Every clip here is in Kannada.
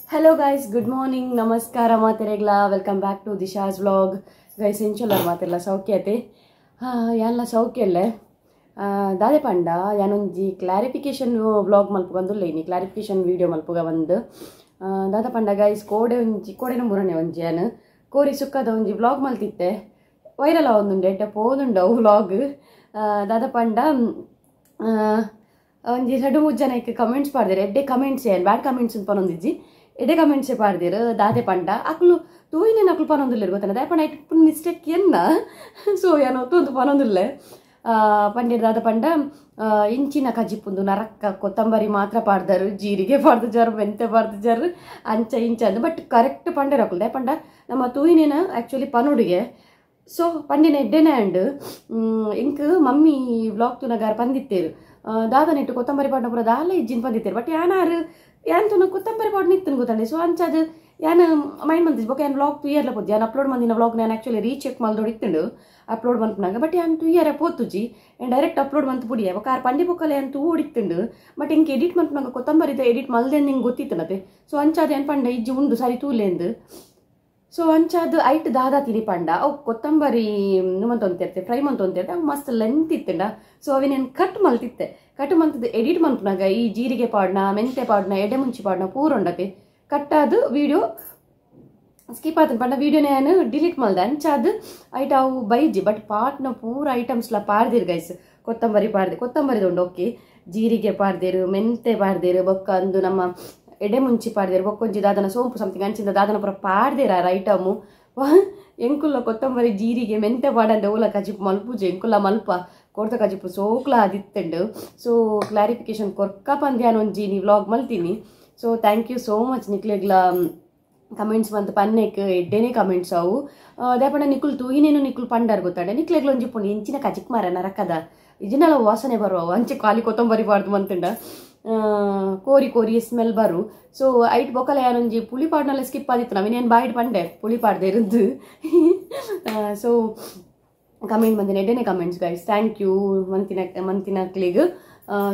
Hello guys, good morning, namaskara materegla, welcome back to Disha's vlog. Guys, encholar materla saukyate. Yanla saukyelle. Dade panda yanonji clarification vlog malpugandulle ni clarification video malpuga vandu. Dada panda guys kode na murane onji yanu kori sukkada onji vlog maltitte viral avundunde ette podunda vlog. Dada panda onji radu mujjanaike comments pardere edde comments yan bad comments panondiji edde comments pardere dade panda aklu tuine naklu panondulle gotana dade panda it mistake yenna so yano tondu panondulle పండే దాదా పండ ఇంచిన కజిపుందు నరక్క కొత్తంబరి మాత్ర పాడతారు జీರಿಗೆ పాడుతారు మెంತೆ ಪಾಡ್ತಾರು ಅಂಚ ಇಂಚ ಅಂದು ಬಟ್ ಕರೆಕ್ಟ್ ಪಂಡೆ ರಕುಲ್ದೆ ಪಂಡ ನಮ್ಮ ತೂಯಿನೇನ ಆ್ಯಕ್ಚುಲಿ ಪನುಡಿಗೆ ಸೊ ಪಂಡಿನ ಎಡ್ಡೆನೆ ಅಂಡ್ ಇಂಕ್ ಮಮ್ಮಿ ವ್ಲಾಗ್ ತುನಗಾರ ಪಂದಿತ್ತೇರು ದಾದ ನೆಟ್ಟು ಕೊತ್ತಂಬರಿ ಪಾಡ್ನ ಪೂರ ದಾಲ ಇಜ್ಜಿನ ಪಂದಿತ್ತೇರು ಬಟ್ ಯಾನಾರು ಯಾನ್ ತುನ ಕೊತ್ತಂಬರಿ ಪಾಡ್ ನಿತ್ತನ್ ಗೊತ್ತಂಡೆ ಸೊ ಅಂಚ ಅದು ಯಾನ್ ಮೈಂಡ್ ಮಂದಿಸ್ ಬೊಕ ಯಾನ್ ವ್ಲಾಗ್ 2 ಇಯರ್ಲ ಪೋದು ಯಾನ್ ಅಪ್ಲೋಡ್ ಮಂದಿನ ವ್ಲಾಗ್ ನಾನು ಆ್ಯಕ್ಚುಲಿ ರೀಚೆಕ್ ಮಲ್ದೋಡು ಇತ್ತಂಡು ಅಪ್ಲೋಡ್ ಮನ್ಪನಾಗ ಬಟ್ ಯಾನ್ 2 ಇಯರ್ ಪೋತುಜಿ ಡೈರೆಕ್ಟ್ ಅಪ್ಲೋಡ್ ಮಂತ್ ಪುಡಿಯ ఒక పండి బొక్కల యాన్ తూ ఓడిత్తుండు బట్ ఇంక ఎడిట్ మన్పనాಗ కొత్తంబరిద ఎడిట్ మల్దే నింಗೆ ಗೊತ್ತಿತ್ತನತೆ ಸೊ ಅಂಚಾದ ಯಾನ್ ಪಂಡ ಇಜ್ಜಿ ಉಂಡು ಸರಿ ತೂಲೆಂದು ಸೊ ಅಂಚಾದ ಐಟ್ ದಾದಾ ತಿರಿ ಪಂಡ ಅವು ಕೊತ್ತಂಬರಿ ಮಂತೊಂತಿರ್ತೆ ಫ್ರೈ ಮಂತೊಂತಿರ್ತೆ ಅವು ಮಸ್ತ್ ಲೆಂತ್ ಇತ್ತಂಡ ಸೊ ಅವಿ ನಾನು ಕಟ್ ಮಲ್ತಿತ್ತೆ ಕಟ್ ಮಂತದ ಎಡಿಟ್ ಮನ್ಪನಾಗ ಈ ಜೀರಿಗೆ ಪಾಡ್ನ ಮೆಂತೆ ಪಾಡ್ನ ಎಡೆ ಮುಂಚಿ ಪಾಡ್ನ ಪೂರೊಂಡತೆ ಕಟ್ಟಾದು ವಿಡಿಯೋ ಸ್ಕಿಪ್ ಆತನ ಪಂಡ ವಿಡಿಯೋ ನಾನು ಡಿಲೀಟ್ ಮಲ್ದೆ ಅಂಚಾದ ಐಟ್ ಅವು ಬೈಜಿ ಬಟ್ ಪಾಟ್ನ ಪೂರ ಐಟಮ್ಸ್ಲ ಪಾಡ್ದಿರು ಗೈಸ್ ಕೊತ್ತಂಬರಿ ಪಾಡ್ದೆ ಕೊತ್ತಂಬರಿದುಂಡು ಓಕೆ ಜೀರಿಗೆ ಪಾಡ್ದಿರು ಮೆಂತೆ ಪಾಡ್ದಿರು ಬೊಕ್ಕ ಅಂದು ನಮ್ಮ ಎಡೆ ಮುಂಚಿ ಪಾಡ್ದಿರು ಬೊಕ್ಕೊಂಜಿ ದಾದನ ಸೋಂಪು ಸಮಥಿಂಗ್ ಅಂಚಿಂದ ದಾದನ ಪೂರ ಪಾಡ್ದಿರ ಐಟಮು ಎಂಕುಲ್ಲ ಕೊತ್ತಂಬರಿ ಜೀರಿಗೆ ಮೆಂತೆ ಪಾಡಂದೆ ಓಲ ಕಜಿಪು ಮಲ್ಪುಜಿ ಎಂಕುಲ್ಲ ಮಲ್ಪ ಕೊಡ್ತ ಕಜಿಪು ಸೋಕ್ಲ ಆದಿತ್ತಂಡು ಸೊ ಕ್ಲಾರಿಫಿಕೇಶನ್ ಕೊರ್ಕ ಪಂದ್ಯಾನ ಒಂಜಿ ನೀ ವ್ಲಾಗ್ ಮಲ್ತೀನಿ so thank you so much ನಿಕ್ಲೆಗ್ಲ ಕಮೆಂಟ್ಸ್ ಬಂತು ಪನ್ನೆಕ್ ಎಡ್ಡೆನೇ ಕಮೆಂಟ್ಸ್ ಅವು ದೇಪಂಡ ನಿಕುಲ್ ತೂಯಿನೇನು ನಿಕುಲ್ ಪಂಡಾರ್ ಗೊತ್ತಾಂಡೆ ನಿಕ್ಲೆಗ್ಲ ಒಂಜಿ ಪುಂಡು ಇಂಚಿನ ಕಚಿಕ್ ಮಾರ ನರಕದ ಇಜಿನೆಲ್ಲ ವಾಸನೆ ಬರುವವು ಅಂಚೆ ಖಾಲಿ ಕೊತ್ತಂಬರಿ ಪಾಡ್ದು ಮಂತಂಡ ಕೋರಿ ಕೋರಿ ಸ್ಮೆಲ್ ಬರು ಸೊ ಐಟ್ ಬೊಕ್ಕಲ ಯಾನೊಂಜಿ ಪುಳಿ ಪಾಡ್ನೆಲ್ಲ ಸ್ಕಿಪ್ ಆದಿತ್ತು ನಾವೇನೇನು ಬಾಯ್ಡ್ ಪಂಡೆ ಪುಳಿ ಪಾಡ್ದೆ ಇருந்து ಸೊ ಕಮೆಂಟ್ ಬಂದಿನ ಎಡ್ಡೆನೇ ಕಮೆಂಟ್ಸ್ ಗೈಸ್ ಥ್ಯಾಂಕ್ ಯು ಮಂತಿನಕ್ಲಿಗ್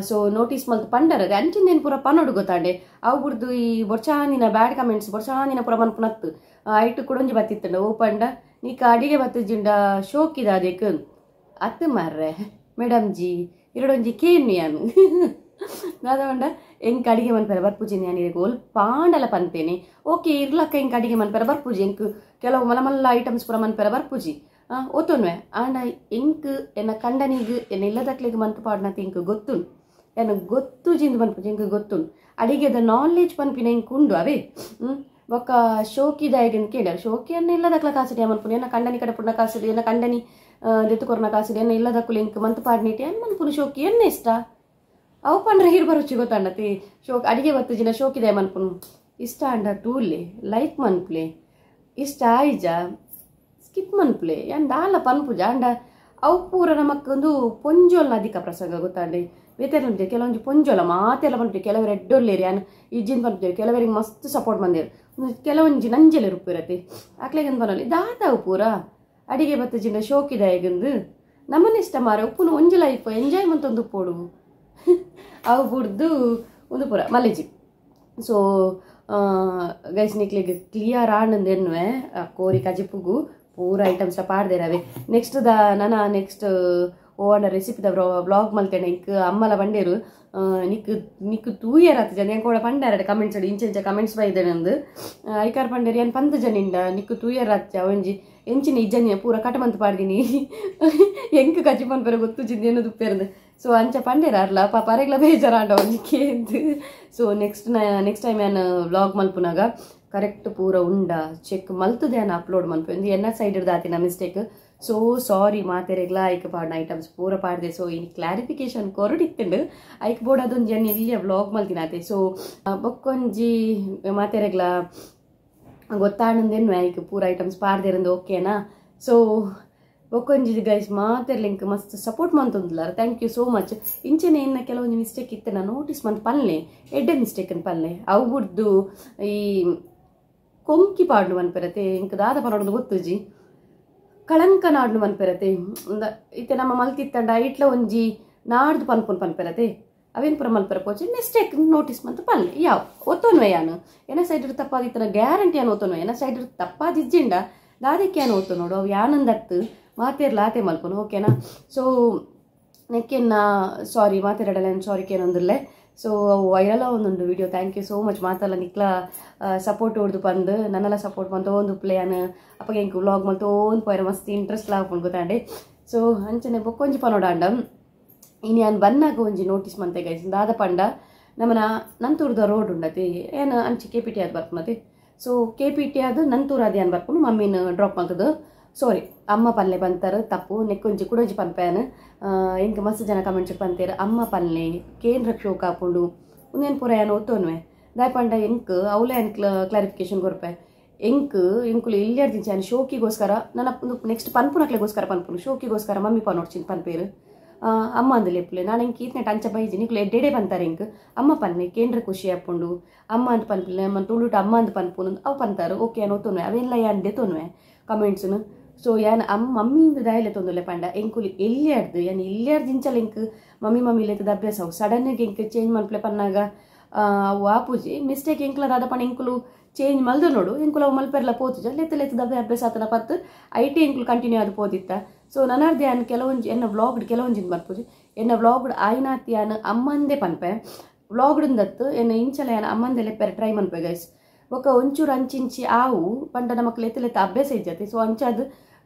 ಸೊ ನೋಟಿಸ್ ಮಲ್ತು ಪಂಡರದೆ ಅಂಚಿಂದೇನು ಪೂರ ಪನ್ನೋಡು ಗೊತ್ತಾಂಡೆ ಅವು ಬಿಡ್ದು ಈ ಬೊರ್ಚಾಂದಿನ ಬ್ಯಾಡ್ ಕಮೆಂಟ್ಸ್ ಬೊರ್ಚಾಂದಿನ ಪೂರ ಮನ್ಪುನತ್ತು ಐಟ್ ಕೊಡೊಂಜಿ ಬತ್ತಿತ್ತಂಡ ಓ ಪಂಡ ನೀಕ ಅಡಿಗೆ ಬತ್ತಿಜಿಂಡ ಶೋಕಿದ ಅದಕ್ಕೆ ಅತ್ತು ಮಾರ್ರೆ ಮೇಡಮ್ ಜಿ ಇರಡೊಂಜಿ ಕೇನು ಯಾನು ದಾದವಂಡ ಎಂಕ್ ಅಡಿಗೆ ಮನ್ಪೆರ ಬರ್ಪುಜಿನಿ ಯಾನಿಗೆ ಓಲ್ ಪಾಂಡಲ ಪಂತೇನೆ ಓಕೆ ಇರ್ಲಕ್ಕ ಎಂಕ್ ಅಡಿಗೆ ಮನ್ಪೆರ ಬರ್ಪುಜಿ ಎಂಕ್ ಕೆಲವು ಮಲ್ಲ ಐಟಮ್ಸ್ ಪೂರ ಮನ್ಪೆರ ಬರ್ಪುಜಿ ಓತೋನ್ವೆ ಆಂಡ ಎಂಕ್ ಎನ್ನ ಕಂಡನಿಗೆ ಎನ್ನ ಇಲ್ಲದಕ್ಲಿಗೆ ಮಂತು ಪಾಡ್ನತಿ ಇಂಕ್ ಗೊತ್ತು ಎನ್ನ ಗೊತ್ತು ಜಿಂದು ಮನ್ಪುಜಿ ಎಂಕ್ ಗೊತ್ತು ಅಡಿಗೆದ ನಾಲೆಜ್ ಪನ್ಪಿನ ಎಂಕ್ ಉಂಡು ಅವೇ ಬೊಕ್ಕ ಶೋಕಿದಾಯಗನ್ ಕೇಳ್ಯಾರ ಶೋಕಿ ಎನ್ನ ಇಲ್ಲದಕ್ಲ ಕಾಸಿಡಿ ಮನ್ಪುನ ಎನ್ನ ಕಂಡನಿ ಕಡೆ ಪುಣ್ಣ ಕಾಸಿಡಿ ಎನ್ನ ಕಂಡನಿ ದೆತ್ತು ಕೊರನ ಕಾಸಿಡಿ ಎನ್ನ ಇಲ್ಲದಕ್ಕುಲು ಎಂಕ್ ಮಂತು ಪಾಡ್ನಿಟಿ ಎನ್ ಮನ್ಪುನ ಶೋಕಿ ಎನ್ನ ಇಷ್ಟ ಅವು ಪಂಡ್ರೆ ಹಿರ್ಬ ರುಚಿ ಗೊತ್ತಾಂಡತಿ ಶೋಕ್ ಅಡಿಗೆ ಬತ್ತು ಜಿನ ಶೋಕಿದಾಯ ಮನ್ಪುನು ಇಷ್ಟ ಅಂಡ ತೂಲೆ ಲೈಕ್ ಮನ್ಪ್ಲೆ ಇಷ್ಟ ಆಯ್ಜ ಸ್ಕಿಪ್ ಮನ್ಪ್ಲೆ ಯಾನ್ ದಾಲ ಪನ್ಪುಜ ಅಂಡ ಅವು ಪೂರ ನಮಕ್ಕೊಂದು ಪೊಂಜೋಲ್ನ ಅಧಿಕ ಪ್ರಸಂಗ ಗೊತ್ತಾಂಡೆ ಬೇತೆಲ್ಲ ಕೆಲವೊಂದು ಪೊಂಜೋಲ ಮಾತೆಲ್ಲ ಪನ್ಪು ಕೆಲವರು ಎಡ್ಡೊಲ್ಲೇರಿ ಯಾನ್ ಇಜ್ಜಿನ ಪನ್ಪು ಕೆಲವರಿಗೆ ಮಸ್ತ್ ಸಪೋರ್ಟ್ ಬಂದಿರು ಕೆಲವೊಂಜಿ ನಂಜಲೆ ರುಪ್ಪಿರತಿ ಅಕ್ಲೆಗಂದು ಬನ್ನೋಲಿ ದಾದಾವು ಪೂರ ಅಡಿಗೆ ಬತ್ತು ಜಿನ ಶೋಕಿದಾಯಗಂದು ನಮ್ಮನ್ನ ಇಷ್ಟ ಮಾರ ಉಪ್ಪುನು ಒಂಜಿ ಲೈಫ್ ಎಂಜಾಯ್ಮೆಂಟ್ ಒಂದು ಉಪ್ಪೋಡು ಅವು ಬಿಡ್ದು ಒಂದು ಪೂರ ಮಲೇಜಿ ಸೊ ಗೈಸ್ ನಿಕ್ಲಿಗೆ ಕ್ಲಿಯರ್ ಆನಂದೇನುವೆ ಕೋರಿ ಕಜಿಪುಗು ಪೂರ ಐಟಮ್ಸ್ ಪಾಡ್ದೇರವೆ ನೆಕ್ಸ್ಟ್ ನನ್ನ ನೆಕ್ಸ್ಟ್ ಓವನ ರೆಸಿಪಿದ ಬ್ಲಾಗ್ ಮಲ್ತೇನೆ ಇಂಕ್ ಅಮ್ಮಲ ಬಂಡೇರು ನಿಕ್ಕು 2 ಇಯರ್ ಆತ ಜನ ಕೂಡ ಪಂಡಾರ ಕಮೆಂಟ್ಸ್ ಅಡಿ ಇಂಚ ಕಮೆಂಟ್ಸ್ ಬೈದೇನೆ ಅಂದು ಐಕಾರ್ ಪಂಡೇರಿ ಏನು ಪಂತ ಜನಿಂದ ನಿಕ್ಕು 2 ಇಯರ್ ಆತ ಒಂಜಿ ಎಂಚಿನ ಇಜ್ಜನಿ ಪೂರ ಕಟಮಂತ ಪಾಡ್ದಿನಿ ಎಂಕ್ ಕಚ್ಚಿ ಪನ್ಪರ ಗೊತ್ತು ಜಿಂದಿ ಏನೋ ದುಪ್ಪೇರಂದು ಸೊ ಅಂಚ ಪಂಡೇರ ಅರ್ಲ ಪಾಪ ಅರೆಗ್ಲ ಬೇಜಾರಾಂಡ ಒಂಜಿಕೆ ಎಂದು ಸೊ ನೆಕ್ಸ್ಟ್ ಟೈಮ್ ನಾನು ವ್ಲಾಗ್ ಮಲ್ಪುನಾಗ ಕರೆಕ್ಟ್ ಪೂರ ಉಂಡ ಚೆಕ್ ಮಲ್ತದೆ ನಾನು ಅಪ್ಲೋಡ್ ಮಲ್ಪೆ ಎನ್ನ ಸೈಡ್ ದಾತಿನ ಮಿಸ್ಟೇಕ್ ಸೊ ಸಾರಿ ಮಾತೆರೆಗ್ಲ ಐಕ್ ಪಾಡ್ನ ಐಟಮ್ಸ್ ಪೂರ ಪಾಡ್ದೆ ಸೊ ಇನ್ನು ಕ್ಲಾರಿಫಿಕೇಶನ್ ಕೊರಡಿತ್ತಂಡು ಐಕ್ ಬೋರ್ಡ್ ಅದೊಂದು ಜನ ಇಲ್ಲಿಯ ವ್ಲಾಗ್ ಮಲ್ತಿನಾತೆ ಸೊ ಬೊಕ್ಕೊಂಜಿ ಮಾತೆರೆಗ್ಲ ಗೊತ್ತಾಂದೇನು ಐಕ್ ಪೂರ ಐಟಮ್ಸ್ ಪಾಡ್ದಿರಂದು ಓಕೆನಾ ಸೊ ಬೊಕ್ಕೊಂಜಿ ಗೈಸ್ ಮಾತೆರ್ಲಿಂಕ್ ಮಸ್ತ್ ಸಪೋರ್ಟ್ ಮಂತೊಂದುಲ್ಲಾರ ಥ್ಯಾಂಕ್ ಯು ಸೋ ಮಚ್ ಇಂಚನೆ ಇನ್ನ ಕೆಲವೊಂದು ಮಿಸ್ಟೇಕ್ ಇತ್ತು ನಾನು ನೋಟಿಸ್ ಮಂತ್ ಪಲ್ಲೆ ಎಡ್ಡೆ ಮಿಸ್ಟೇಕ್ ಅನ್ ಪಲ್ಲೆ ಅವು ಬಿಡ್ದು ಈ ಕೊಂಕಿ ಪಾಡ್ನು ಮನ್ಪೆರತೆ ಇಂಕ ದಾದ ಪನೋಡು ಗೊತ್ತುಜಿ ಕಳಂಕ ನಾಡ್ನು ಮನ್ಪೆರತೆ ಇತ್ತೆ ನಮ್ಮ ಮಲ್ತಿತ್ತಂಡ ಇಟ್ಲ ಒಂಜಿ ನಾಡ್ದು ಪನ್ಪುನ್ ಪನ್ಪೆರತೆ ಅವೇನು ಪುರ ಮಲ್ಪರ ಪೋಚಿ ಮಿಸ್ಟೇಕ್ ನೋಟಿಸ್ ಮಂತ ಪಲ್ಲೆ ಯಾವ ಒತ್ತೋನ್ವೆ ಯಾನು ಏನ ಸೈಡ್ ತಪ್ಪಾದಿತ್ತನ ಗ್ಯಾರಂಟಿ ಏನು ಓದ್ತೋನು ಏನ ಸೈಡ್ ತಪ್ಪಾದಿಜ್ಜಿಂಡ ದಾದಕ್ಕೆ ಏನು ಓದ್ತು ನೋಡು ಅವು ಯಾನಂದತ್ತು ಮಾತೇರ್ಲ ಆತೆ ಮಲ್ಪನು ಓಕೆನಾ ಸೊ ನೆಕ್ಕೆನ್ನ ಸಾರಿ ಮಾತಾಡಲ್ಲ ಸಾರಿ ಕೇನೊಂದಿಲ್ಲೇ ಸೊ ಅವು ವೈರಲ್ ಒಂದೊಂದು video thank you so much ಮಾತಲ್ಲ ನಿಕ್ಲ ಸಪೋರ್ಟ್ ಹೊಡ್ದು ಬಂದು ನನ್ನೆಲ್ಲ ಸಪೋರ್ಟ್ ಬಂತು ಒಂದು ಪ್ಲೇಯನ್ ಅಪ್ಪಗೆ ಹೆಂಗೆ ವ್ಲಾಗ್ ಮಲ್ತು ಒಂದು ಪೋಯರ ಮಸ್ತ್ ಇಂಟ್ರೆಸ್ಟ್ ಲಾಗ್ಕೊಂಡು ಗೊತ್ತಾಂಡೆ ಸೊ ಅಂಚನೆ ಬೊಕ್ಕೊಂಜಿ ಪನೋಡಾಂಡ ಇನ್ನು ನಾನು ಬಂದಾಗ ಒಂಜಿ ನೋಟಿಸ್ ಮಂತೆ ಗೈಸ್ ದಾದ ಪಂಡ ನಮ್ಮನ ನಂತೂರ್ದ ರೋಡ್ ಉಂಡತಿ ಏನು ಅಂಚೆ KPT ಅದು ಬರ್ಪನತಿ ಸೊ KPT ಅದು ನಂತೂರು ಅದು ಏನು ಬರ್ಕೊಂಡು ಮಮ್ಮಿನ ಡ್ರಾಪ್ ಮಾಡ್ತದ್ದು ಸಾರಿ ಅಮ್ಮ ಪಲ್ಲೆ ಬಂತಾರೆ ತಪ್ಪು ನೆಕ್ಕೊಂಜಿ ಕುಡೊಂಜಿ ಪನ್ಪೇನು ಎಂಕ ಮಸ್ತ್ ಜನ ಕಮೆಂಟ್ಸ್ ಬಂತೀರ ಅಮ್ಮ ಪಲ್ಲೆ ಕೇಂದ್ರಕ್ಕೆ ಶೋಕ್ ಹಾಕೊಂಡು ಉಂದೇನು ಪೂರ ಏನು ಓದ್ತೋನ್ವೆ ದಾಯಪಂಡ ಎಂಕ್ ಅವಲೇ ಕ್ಲಾರಿಫಿಕೇಶನ್ ಕೊರ್ಪೆ ಎಂಕುಲು ಇಲ್ಲಿಯಾಡ್ದಿಂಚ ನಾನು ಶೋಕಿಗೋಸ್ಕರ ನನ್ನ ನೆಕ್ಸ್ಟ್ ಪನ್ಪುನಕ್ಲೆಗೋಸ್ಕರ ಪನ್ಪುನು ಶೋಕಿಗೋಸ್ಕರ ಮಮ್ಮಿ ಪನೋಡ್ಚಿನ ಪನ್ಪೇರು ಅಮ್ಮ ಅಂದು ಲೆಪ್ಪುಲೆ ನಾನು ಹೆಂಗೆ ಈತನೆ ಟಂಚ ಬೈಜಿ ನಿಕ್ಲು ಎಡ್ಡೆಡೆ ಬಂತಾರೆ ಹೆಂಗೆ ಅಮ್ಮ ಪನ್ನೆ ಕೇಂದ್ರ ಖುಷಿ ಹಾಕೊಂಡು ಅಮ್ಮ ಅಂತ ಪನ್ಪಿಲ್ಲ ಮತ್ತು ತುಳುಟ ಅಮ್ಮ ಅಂತ ಪನ್ಪುನು ಅವು ಪಂತಾರೆ ಓಕೆ ಏನು ತೊನ್ವೆ ಅವೆಲ್ಲ ಯಾನ್ದೆ ತೊನ್ವೆ ಕಮೆಂಟ್ಸ್ನು ಸೊ ಯಾನ್ ಮಮ್ಮಿಯಿಂದ ದಾಯಿಲೆ ತೊಂದಲೆ ಪಂಡ ಎಂಕುಲು ಎಲ್ಲಿಯಾಡ್ದು ಯಾನು ಇಲ್ಲಿಯಾಡ್ದಿಂಚಲ್ಲ ಎಂಕ್ ಮಮ್ಮಿ ಲೆತ್ತದ ಅಭ್ಯಾಸ ಅವು ಸಡನ್ನಾಗಿ ಎಂಕ್ ಚೇಂಜ್ ಮನ್ಪ್ಲೆ ಪನ್ನಾಗ ಅವು ಆಪೂಜಿ ಮಿಸ್ಟೇಕ್ ಎಂಕ್ಲದ ಅದ ಪಣ ಎಂಕುಲು ಚೇಂಜ್ ಮಲ್ದು ನೋಡು ಎಂಕುಲು ಅವು ಮಲ್ಪೆರ್ಲ ಪೋತುಜ ಲೆತ್ತದ ಅಭ್ಯಾಸ ಆತನ ಪತ್ತು IT ಎಂಕುಲು ಕಂಟಿನ್ಯೂ ಅದು ಪೋತಿತ್ತ ಸೊ ನನ್ನರ್ದು ಯಾನು ಕೆಲವೊಂದು ಎನ್ನ ವ್ಲಾಗ್ಡ್ ಕೆಲವೊಂಜಿಂದ ಬರ್ಪುಜಿ ಎನ್ನ ವ್ಲಾಗ್ಡ್ ಆಯ್ನಾತಿ ಯಾನು ಅಮ್ಮಂದೇ ಪನ್ಪೆ ವ್ಲಾಗ್ಡ್ದತ್ತು ಎನ್ನ ಇಂಚಲ ಯಾನು ಅಮ್ಮಂದೆ ಲೆಪ್ಪೆರೆ ಟ್ರೈ ಮನ್ಪೆ ಗೈಸ್ ಬೊಕ್ಕ ಒಂಚೂರು ಅಂಚಿಂಚಿ ಆವು ಪಂಡ ನಮಕ್ ಲೆತ್ತ ಅಭ್ಯಾಸ ಇಜ್ಜತಿ ಸೊ ಅಂಚದು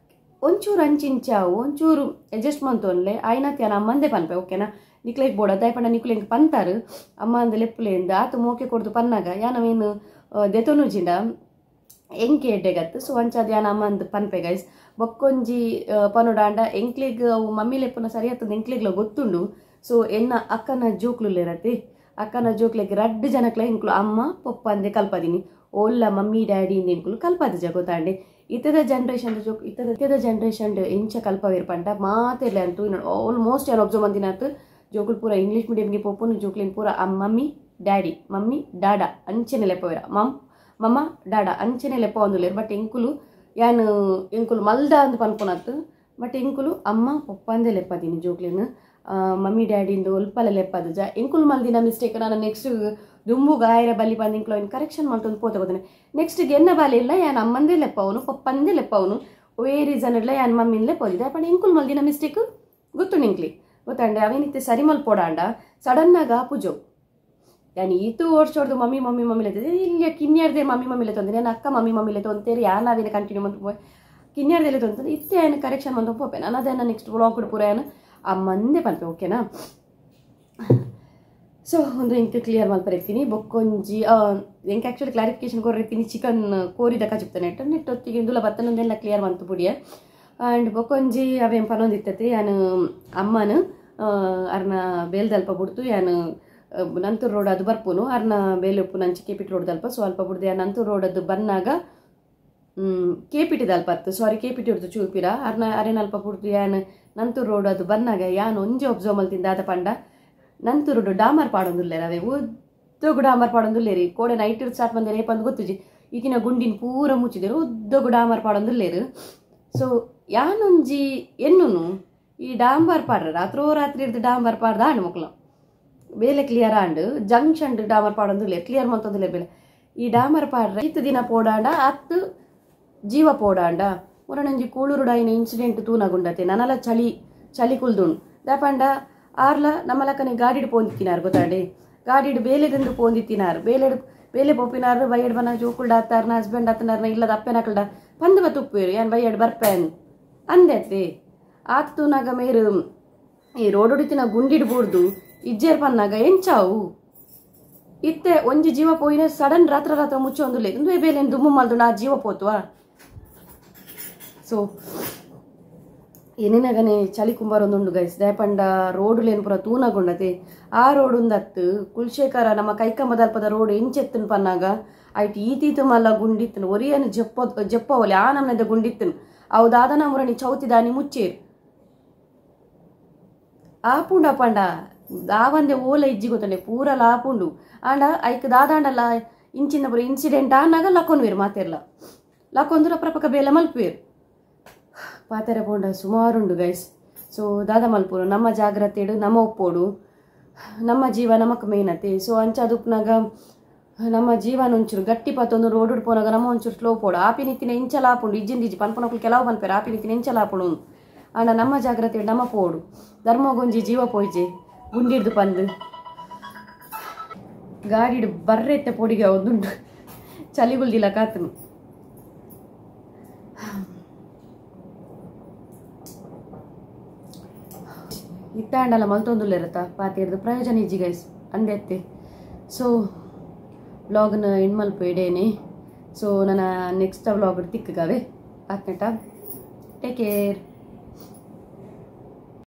ಒಂಚೂರು ಅಂಚಿಂಚಿ ಆವು ಒಂಚೂರು ಅಡ್ಜಸ್ಟ್ ಮಂತೋನ್ಲೆ ಆಯ್ನಾತಿ ಯಾನು ಅಮ್ಮಂದೇ ಪನ್ಪೆ ಓಕೆನಾ ನಿಕ್ಲೆಗ್ ಬೋಡ ದಯಪಂಡ ನಿಕ್ಲು ಹೆಂಗೆ ಪಂತಾರು ಅಮ್ಮ ಅಂದ ಲೆಪ್ಪುಲೆಯಿಂದ ಆತ ಮೋಕೆ ಕೊಡ್ದು ಪನ್ನಾಗ ಯಾನವೇನು ದೆತೊನುಜಿಂಡ ಎಂಕೆ ಎಡ್ಡೆಗತ್ತು ಸೊ ಅಂಚದು ಯಾನ ಅಮ್ಮ ಅಂದ್ ಪನ್ಪೆ ಗೈಸ್ ಬೊಕ್ಕೊಂಜಿ ಪನೋಡಾಂಡ ಎಂಕ್ಲೆಗ್ ಅವು ಮಮ್ಮಿ ಲೆಪ್ಪನ ಸರಿ ಹತ್ತದ ಎಂಕ್ಲೆಗ್ಲ ಗೊತ್ತುಂಡು ಸೊ ಎನ್ನ ಅಕ್ಕನ ಜೋಕ್ಲುಲ್ಲೇರತಿ ಅಕ್ಕನ ಜೋಕ್ಲೆಗ್ ರಡ್ಡು ಜನಕ್ಲ ಎಂಕ್ಲು ಅಮ್ಮ ಪಪ್ಪ ಅಂದೆ ಕಲ್ಪದಿನಿ ಓಲ್ಲ ಮಮ್ಮಿ ಡ್ಯಾಡಿ ಇಂದ ಎಂಕ್ಲು ಕಲ್ಪದ ಗೊತ್ತಾಂಡೆ ಇತದ ಜನ್ರೇಷನ್ ಎಂಚ ಕಲ್ಪವಿರ್ ಪಂಡ ಮಾತೆಲ್ಲ ಅಂತೂ ಆಲ್ಮೋಸ್ಟ್ ಏನು ಒಬ್ಸರ್ವ್ ಮಂದಿನಾತು ಜೋಕುಲು ಪೂರ ಇಂಗ್ಲೀಷ್ ಮೀಡಿಯಂಗೆ ಪೋಪುನು ಜೋಕ್ಲಿನ ಪೂರ ಮಮ್ಮಿ ಡ್ಯಾಡಿ ಮಮ್ಮಿ ಡಾಡಾ ಅಂಚೆನೆ ಲೆಪ್ಪವಿರ ಮಮ್ಮ ಡಾಡಾ ಅಂಚೆನೆ ಲೆಪ್ಪ ಒಂದುಲೇರು ಬಟ್ ಎಂಕುಲು ಯಾನು ಎಂಕುಲು ಮಲ್ದ ಅಂದ್ ಪನ್ಪುನತ್ತು ಬಟ್ ಎಂಕುಲು ಅಮ್ಮ ಪಪ್ಪ ಅಂದೇ ಲೆಪ್ಪದೀನಿ ಜೋಕ್ಲಿನ ಮಮ್ಮಿ ಡ್ಯಾಡಿಂದು ಒಲ್ಪಲ್ಲ ಲೆಪ್ಪದು ಎಂಕುಲು ಮಲ್ದಿನ ಮಿಸ್ಟೇಕ್ ನಾನು ನೆಕ್ಸ್ಟ್ ದುಂಬು ಗಾಯರ ಬಲ್ಲಿ ಬಂದು ಎಂಕ್ಲು ಅವ್ನು ಕರೆಕ್ಷನ್ ಮಾಡ್ತೊಂದು ಪೋತ ಹೋದಾನೆ ನೆಕ್ಸ್ಟ್ ಎನ್ನ ಬಾಲಿ ಇಲ್ಲ ಯಾನು ಅಮ್ಮಂದೇ ಲೆಪ್ಪವನು ಪಪ್ಪಂದೇ ಲೆಪ್ಪವನು ವೇ ರೀಸನ್ ಇಲ್ಲ ಯಾನು ಮಮ್ಮಿನ ಲೆಪ್ಪೋದಿದೆ ಬಟ್ ಎಂಕುಲು ಮಲ್ದಿನ ಮಿಸ್ಟೇಕ್ ಗೊತ್ತು ನಿಂಕ್ಲಿ ಗೊತ್ತಂಡೆ ಅವೇನಿತ್ತೆ ಸರಿ ಮಲ್ಪೋಡಾಂಡ ಸಡನ್ನಾಗ ಪೂಜೋ ಯಾನು ಈತು ಓಡ್ಸೋಡ್ದು ಮಮ್ಮಿ ಲೆತ್ತಿದೆ ಇಲ್ಲಿ ಕಿನ್ಯಾರ್ದೆ ಮಮ್ಮಿ ಲೆತ್ತೊಂದು ನಾನು ಅಕ್ಕ ಮಮ್ಮಿ ಲೆತ್ತೊಂತೇರಿ ಯಾನು ಅವೇನು ಕಂಟಿನ್ಯೂ ಮಾಡ್ತು ಕಿನ್ಯಾರ್ದೆ ಲೆತ್ತೊಂತ ಇತ್ತೆ ಏನು ಕರೆಕ್ಷನ್ ಮಾಡ್ತು ಪೋಪೆ ನಾನು ಅದೇನ ನೆಕ್ಸ್ಟ್ ವ್ಲಾಗ್ ಕೂಡ ಪೂರ ಏನು ಅಮ್ಮಂದೇ ಪನ್ಪೆ ಓಕೆನಾ ಸೊ ಒಂದು ಇಂಕ ಕ್ಲಿಯರ್ ಮಲ್ಪರಿತೀನಿ ಬೊಕ್ಕೊಂಜಿ ಎಂಕೆ ಆ್ಯಕ್ಚುಲಿ ಕ್ಲಾರಿಫಿಕೇಶನ್ ಕೊರಿತೀನಿ ಚಿಕನ್ ಕೋರಿದ ಕಚಿಪ್ತಾನೆ ನೆಟ್ಟೊತ್ತಿಗೆ ಇಂದುಲ ಬತ್ತನೊಂದೆಲ್ಲ ಕ್ಲಿಯರ್ ಮಂತು ಪುಡಿಯ ಆ್ಯಂಡ್ ಬೊಕ್ಕೊಂಜಿ ಅವೇನು ಪನೊಂದಿತ್ತತಿ ಯಾನು ಅಮ್ಮನು ಅರ್ನ ಬೇಲ್ದಲ್ಪ ಬಿಡ್ತು ಯಾನು ನಂತೂರು ರೋಡ್ ಅದು ಬರ್ಪುನು ಅರ್ನ ಬೇಲೆ ಉಪ್ಪು ನಂಚಿ KPT ರೋಡ್ ದಲ್ಪ ಸೊ ಅಲ್ಪ ಬಿಡ್ದು ಯಾನು ನಂತೂರು ರೋಡ್ ಅದು ಬಂದಾಗ KPT ದಲ್ಪ ಅತ್ತು ಸಾರಿ KPT ಹೊಡ್ದು ಚೂಪಿರ ಅರೇನ ಅಲ್ಪ ಬಿಡ್ದು ಯಾನು ನಂತೂರು ರೋಡ್ ಅದು ಬಂದಾಗ ಯಾನು ಒಂಜಿ ಒಬ್ಸರ್ವ್ ಮಲ್ತಿಂದ ಆದ ಪಂಡ ನಂತೂರು ರೋಡ್ ಡಾಮರ್ ಪಾಡೊಂದುಲ್ಲೇರು ಅವೇ ಉದ್ದಗು ಡಾಮರ್ ಪಾಡೊಂದುಲ್ಲೇರಿ ಕೋಡೆ ನೈಟ್ ಸ್ಟಾರ್ಟ್ ಬಂದೆ ರೇಪಂದು ಗೊತ್ತುಜಿ ಈಗಿನ ಗುಂಡಿನ ಪೂರ ಮುಚ್ಚಿದೇರು ಉದ್ದಗು ಡಾಮರ್ ಪಾಡೊಂದುಲ್ಲೇರು ಸೊ ಯಾನೊಂಜಿ ಎನ್ನುನು ಈ ಡಾಂಬರ್ ಪಾಡ್ರ ರಾತ್ರಿ ಇರ್ದು ಡಾಂಬರ್ ಪಾಡ್ದ ಆಂಡು ಮಕ್ಕಳು ಬೇಲೆ ಕ್ಲಿಯರ್ ಆಂಡು ಜಂಕ್ಷನ್ ಡಾಮರ್ ಪಾಡೊಂದುಲ್ಲೇರು ಕ್ಲಿಯರ್ ಮಂತೊಂದುಲ್ಲೇರು ಬೇಲೆ ಈ ಡಾಮರ್ ಪಾಡ್ರ ಇತ್ತು ದಿನ ಪೋಡಾಂಡ ಹತ್ತು ಜೀವ ಪೋಡಾಂಡ ಒರನಂಜಿ ಕೂಳೂರುಡಾಯಿನ ಇನ್ಸಿಡೆಂಟ್ ತೂನಗುಂಡತೆ ನನಲ ಚಳಿ ಕುಲ್ದುಂಡು ದಾಪಂಡ ಆರ್ಲ ನಮ್ಮಲಕ್ಕನೆ ಗಾಡಿಡು ಪೋಂದಿತ್ತಿನಾರು ಗೊತ್ತಾಂಡೆ ಗಾಡಿಡು ಬೇಲೆಗಂದು ಪೋಂದಿತ್ತಿನಾರು ಬೇಲೆ ಪೋಪಿನಾರು ಬೈಯಡ್ ಬನ ಜೋಕುಲ್ಡ ಹತ್ತಾರನ ಹಸ್ಬೆಂಡ್ ಹತ್ತನಾರನ ಇಲ್ಲದ ಅಪ್ಪೆನಕಲ್ಡ ಪಂದು ಬತ್ತುಪ್ಪೇರು ಏನು ಬೈಯಡ್ ಬರ್ಪೇನ್ ಅಂದೆತ್ತೆ ಆತುನಾಗ ಮೇರು ಈ ರೋಡ್ ಹೊಡಿತಿನ ಗುಂಡಿಡ್ಬೂಡ್ದು ಇಜ್ಜೇರ್ ಪನ್ನಾಗ ಎಂಚಾವು ಇತ್ತೆ ಒಂಜಿ ಜೀವ ಪೋಯಿನ ಸಡನ್ ರಾತ್ರ ಮುಚ್ಚೊಂದುಲೆ ಇಂದು ಬೇಲೆ ದುಮ್ಮು ಮಲ್ದು ನಾ ಜೀವ ಪೋತ್ವಾ ಸೊ ಏನೇನಾಗನೆ ಚಳಿ ಕುಂಬಾರೊಂದುಂಡು ಗೈಸ್ ದಯಪಂಡ ರೋಡುಲೇನು ಪೂರ ತೂನಗೊಂಡತೆ ಆ ರೋಡ್ ಉಂದತ್ತು ಕುಲ್ಶೇಖರ ನಮ್ಮ ಕೈಕಂಬದಲ್ಪದ ರೋಡ್ ಎಂಚೆತ್ತನು ಪನ್ನಾಗ ಆಯ್ತು ಈತೀತು ಮಲ್ಲ ಗುಂಡಿತ್ತನು ಒರಿಯನು ಜಪ್ಪವಲೆ ಆ ನಮ್ನದ ಗುಂಡಿತ್ತನು ಅವು ದಾದನ ಮುರಣಿ ಚೌತಿದಾನಿ ಮುಚ್ಚೇರು ಆಪುಂಡ ಪಂಡ ದಾವಂದೆ ಓಲ ಇಜ್ಜಿ ಗೊತ್ತಂಡೆ ಪೂರ ಲಾಪುಂಡು ಆಂಡ ಐಕ್ ದಾದಾಂಡಲ್ಲ ಇಂಚಿನ ಪೂರ ಇನ್ಸಿಡೆಂಟ್ ಆನಾಗ ಲಕ್ಕೊಂಡ್ವೇರು ಮಾತೆರ್ಲ ಲಕ್ಕೊಂದು ರಪ್ರಪಕ್ಕ ಬೇಲೆ ಮಲ್ಪೇರು ಪಾತೆರ ಪೋಂಡ ಸುಮಾರುಂಡು ಗೈಸ್ ಸೊ ದಾದ ಮಲ್ಪುರು ನಮ್ಮ ಜಾಗ್ರತೆ ಇಡು ನಮ್ಮ ಒಪ್ಪೋಡು ನಮ್ಮ ಜೀವ ನಮಕ್ ಮೇನತೆ ಸೊ ಅಂಚ ಅದುಪ್ನಾಗ ನಮ್ಮ ಜೀವನ ಒಂಚೂರು ಗಟ್ಟಿ ಪತ್ತೊಂದು ರೋಡ್ ಉಡ್ಪೋನಾಗ ನಮ್ಮ ಒಂಚೂರು ಸ್ಲೋ ಪೋಡು ಆಪಿ ನಿತ್ತಿನ ಇಂಚಲ ಆಪುಂಡು ಇಜ್ಜಿಂದಿಜ್ಜಿ ಪನ್ಪನಕ್ಲು ಕೆಲವು ಪನ್ಪೇರು ಆಪಿ ನಿತ್ತಿನ ಇಂಚಲ ಆಪುಂಡು ಆಂಡ ನಮ್ಮ ಜಾಗ್ರತೆ ನಮ್ಮ ಪೋಡು ಧರ್ಮಗೊಂಜಿ ಜೀವ ಪೋಯ್ಜೆ ಗುಂಡಿಡ್ದು ಪಂದು ಗಾಡಿಡು ಬರ್ರೆತ್ತೆ ಪೊಡಿಗೆ ಒಂದುಂಡು ಚಲಿಗುಲ್ದಿಲ್ಲ ಕಾತನು ಇತ್ತಾಂಡಲ ಮಲ್ತೊಂದುಲ್ಲ ಇರತ್ತಾ ಪಾತಿರ್ದು ಪ್ರಯೋಜನ ಇಜ್ಜಿ ಗೈಸ್ ಅಂದೆತ್ತೆ ಸೊ ವ್ಲಾಗ್ನ ಎಂಡ್ ಮಲ್ಪೇಡೇನೆ ಸೊ ನನ್ನ ನೆಕ್ಸ್ಟ್ ವ್ಲಾಗ್ ತಿಕ್ಕಗಾವೆ ಆತ್ನೆಟ ಟೇಕ್ ಕೇರ್